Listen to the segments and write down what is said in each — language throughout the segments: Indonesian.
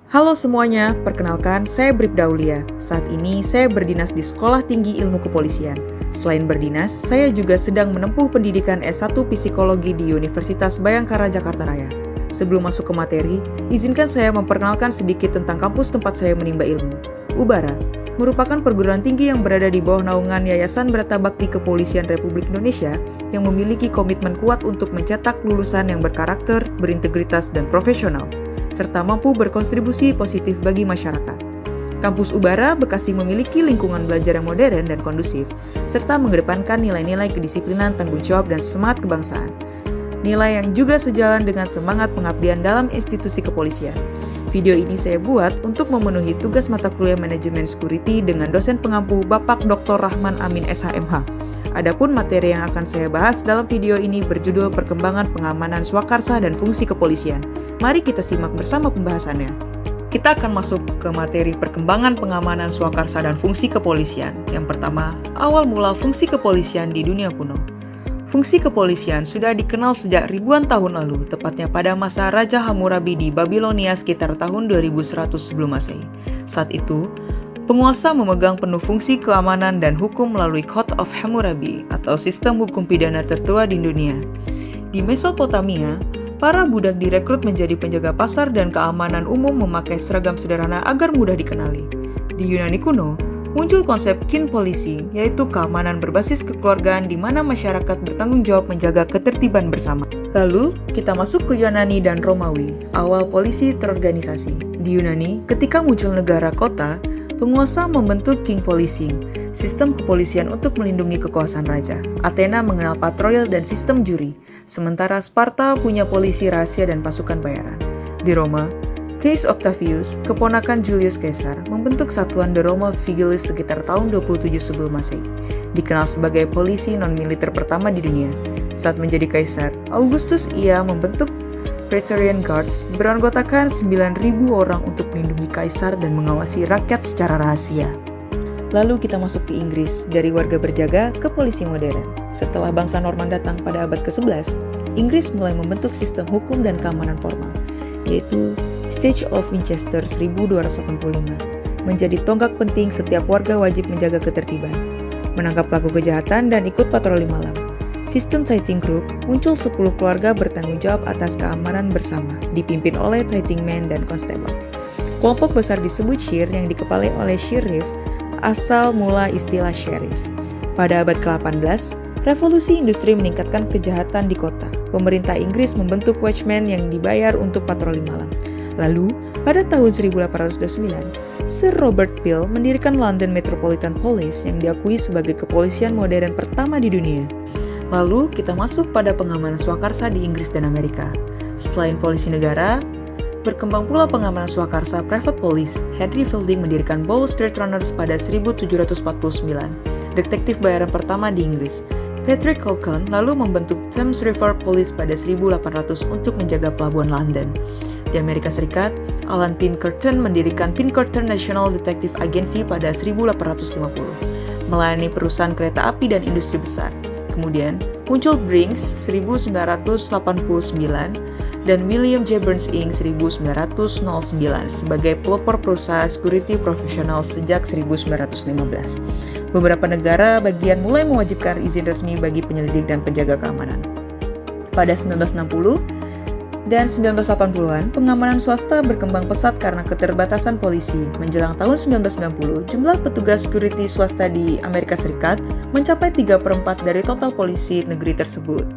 Halo semuanya, perkenalkan saya Bribda Aulia. Saat ini saya berdinas di Sekolah Tinggi Ilmu Kepolisian. Selain berdinas, saya juga sedang menempuh pendidikan S1 Psikologi di Universitas Bhayangkara Jakarta Raya. Sebelum masuk ke materi, izinkan saya memperkenalkan sedikit tentang kampus tempat saya menimba ilmu. Ubara merupakan perguruan tinggi yang berada di bawah naungan Yayasan Brata Bakti Kepolisian Republik Indonesia yang memiliki komitmen kuat untuk mencetak lulusan yang berkarakter, berintegritas, dan profesional, serta mampu berkontribusi positif bagi masyarakat. Kampus Ubara Bekasi memiliki lingkungan belajar yang modern dan kondusif, serta mengedepankan nilai-nilai kedisiplinan, tanggung jawab, dan semangat kebangsaan. Nilai yang juga sejalan dengan semangat pengabdian dalam institusi kepolisian. Video ini saya buat untuk memenuhi tugas mata kuliah Manajemen Security dengan dosen pengampu Bapak Dr. Rahman Amin SHMH. Adapun materi yang akan saya bahas dalam video ini berjudul Perkembangan Pengamanan Swakarsa dan Fungsi Kepolisian. Mari kita simak bersama pembahasannya. Kita akan masuk ke materi perkembangan pengamanan swakarsa dan fungsi kepolisian. Yang pertama, awal mula fungsi kepolisian di dunia kuno. Fungsi kepolisian sudah dikenal sejak ribuan tahun lalu, tepatnya pada masa Raja Hammurabi di Babilonia sekitar tahun 2100 sebelum Masehi. Saat itu, penguasa memegang penuh fungsi keamanan dan hukum melalui Code of Hammurabi atau sistem hukum pidana tertua di dunia. Di Mesopotamia, para budak direkrut menjadi penjaga pasar dan keamanan umum memakai seragam sederhana agar mudah dikenali. Di Yunani kuno, muncul konsep kin polisi, yaitu keamanan berbasis kekeluargaan di mana masyarakat bertanggung jawab menjaga ketertiban bersama. Lalu, kita masuk ke Yunani dan Romawi, awal polisi terorganisasi. Di Yunani, ketika muncul negara kota, penguasa membentuk king policing, sistem kepolisian untuk melindungi kekuasaan raja. Athena mengenal patrol dan sistem juri, sementara Sparta punya polisi rahasia dan pasukan bayaran. Di Roma, Gaius Octavius, keponakan Julius Caesar, membentuk satuan The Roma Vigiles sekitar tahun 27 sebelum Masehi. Dikenal sebagai polisi non-militer pertama di dunia. Saat menjadi kaisar, Augustus ia membentuk Praetorian Guards beranggotakan 9.000 orang untuk melindungi kaisar dan mengawasi rakyat secara rahasia. Lalu kita masuk ke Inggris, dari warga berjaga ke polisi modern. Setelah bangsa Norman datang pada abad ke-11, Inggris mulai membentuk sistem hukum dan keamanan formal, yaitu Statute of Winchester 1285, menjadi tonggak penting setiap warga wajib menjaga ketertiban, menangkap pelaku kejahatan, dan ikut patroli malam. Sistem Tithing Group muncul 10 keluarga bertanggung jawab atas keamanan bersama, dipimpin oleh Tithing Man dan Constable. Kelompok besar disebut Shire yang dikepalai oleh Sheriff, asal mula istilah sheriff. Pada abad ke-18, revolusi industri meningkatkan kejahatan di kota. Pemerintah Inggris membentuk watchmen yang dibayar untuk patroli malam. Lalu, pada tahun 1829, Sir Robert Peel mendirikan London Metropolitan Police yang diakui sebagai kepolisian modern pertama di dunia. Lalu, kita masuk pada pengamanan swakarsa di Inggris dan Amerika. Selain polisi negara, berkembang pula pengamanan swakarsa private police. Henry Fielding mendirikan Bow Street Runners pada 1749, detektif bayaran pertama di Inggris. Patrick Colquhoun lalu membentuk Thames River Police pada 1800 untuk menjaga pelabuhan London. Di Amerika Serikat, Alan Pinkerton mendirikan Pinkerton National Detective Agency pada 1850, melayani perusahaan kereta api dan industri besar. Kemudian, muncul Brinks 1989 dan William J. Burns Inc. 1909 sebagai pelopor perusahaan security profesional sejak 1915. Beberapa negara bagian mulai mewajibkan izin resmi bagi penyelidik dan penjaga keamanan. Pada 1960 dan 1980-an, pengamanan swasta berkembang pesat karena keterbatasan polisi. Menjelang tahun 1990, jumlah petugas security swasta di Amerika Serikat mencapai 3/4 dari total polisi negeri tersebut.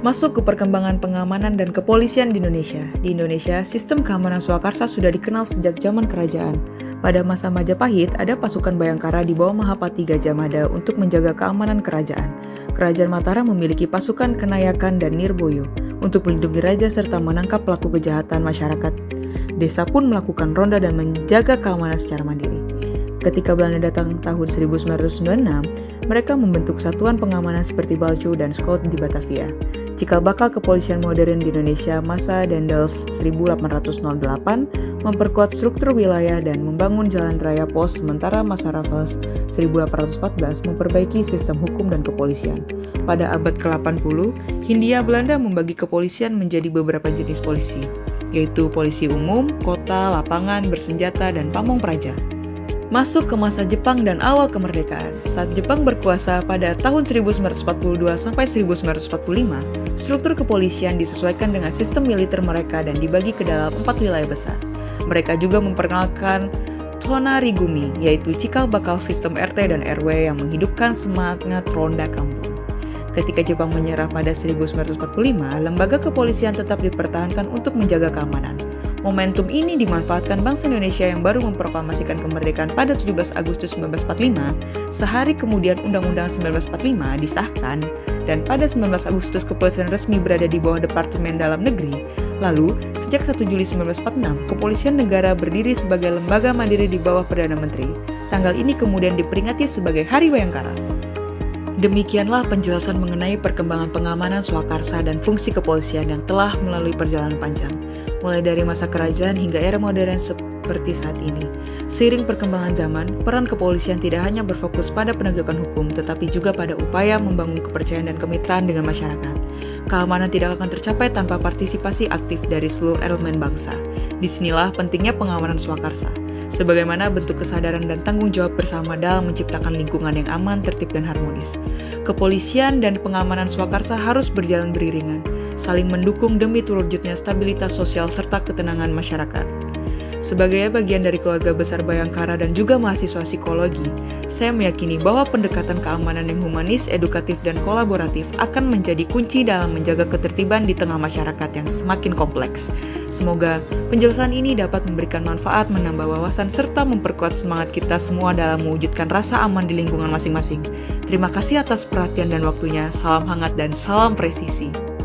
Masuk ke perkembangan pengamanan dan kepolisian di Indonesia. Di Indonesia, sistem keamanan swakarsa sudah dikenal sejak zaman kerajaan. Pada masa Majapahit, ada pasukan Bhayangkara di bawah Mahapati Gajah Mada untuk menjaga keamanan kerajaan. Kerajaan Mataram memiliki pasukan Kenayakan dan Nirboyo untuk melindungi raja serta menangkap pelaku kejahatan masyarakat. Desa pun melakukan ronda dan menjaga keamanan secara mandiri. Ketika Belanda datang tahun 1996, mereka membentuk satuan pengamanan seperti Balco dan Scout di Batavia. Cikal bakal kepolisian modern di Indonesia masa Daendels 1808 memperkuat struktur wilayah dan membangun jalan raya pos, sementara masa Raffles 1814 memperbaiki sistem hukum dan kepolisian. Pada abad ke-80, Hindia Belanda membagi kepolisian menjadi beberapa jenis polisi. yaitu polisi umum, kota, lapangan, bersenjata, dan pamong praja. Masuk ke masa Jepang dan awal kemerdekaan. Saat Jepang berkuasa pada tahun 1942 sampai 1945, struktur kepolisian disesuaikan dengan sistem militer mereka dan dibagi ke dalam 4 wilayah besar. Mereka juga memperkenalkan Tonarigumi, yaitu cikal bakal sistem RT dan RW yang menghidupkan semangat ronda kampung. Ketika Jepang menyerah pada 1945, lembaga kepolisian tetap dipertahankan untuk menjaga keamanan. Momentum ini dimanfaatkan bangsa Indonesia yang baru memproklamasikan kemerdekaan pada 17 Agustus 1945, sehari kemudian Undang-Undang 1945 disahkan, dan pada 19 Agustus kepolisian resmi berada di bawah Departemen Dalam Negeri. Lalu, sejak 1 Juli 1946, Kepolisian Negara berdiri sebagai lembaga mandiri di bawah Perdana Menteri. Tanggal ini kemudian diperingati sebagai Hari Bayangkara. Demikianlah penjelasan mengenai perkembangan pengamanan swakarsa dan fungsi kepolisian yang telah melalui perjalanan panjang, mulai dari masa kerajaan hingga era modern seperti saat ini. Seiring perkembangan zaman, peran kepolisian tidak hanya berfokus pada penegakan hukum, tetapi juga pada upaya membangun kepercayaan dan kemitraan dengan masyarakat. Keamanan tidak akan tercapai tanpa partisipasi aktif dari seluruh elemen bangsa. Disinilah pentingnya pengamanan swakarsa, sebagaimana bentuk kesadaran dan tanggung jawab bersama dalam menciptakan lingkungan yang aman, tertib, dan harmonis. Kepolisian dan pengamanan swakarsa harus berjalan beriringan, saling mendukung demi terwujudnya stabilitas sosial serta ketenangan masyarakat. Sebagai bagian dari keluarga besar Bayangkara dan juga mahasiswa psikologi, saya meyakini bahwa pendekatan keamanan yang humanis, edukatif, dan kolaboratif akan menjadi kunci dalam menjaga ketertiban di tengah masyarakat yang semakin kompleks. Semoga penjelasan ini dapat memberikan manfaat, menambah wawasan, serta memperkuat semangat kita semua dalam mewujudkan rasa aman di lingkungan masing-masing. Terima kasih atas perhatian dan waktunya. Salam hangat dan salam presisi.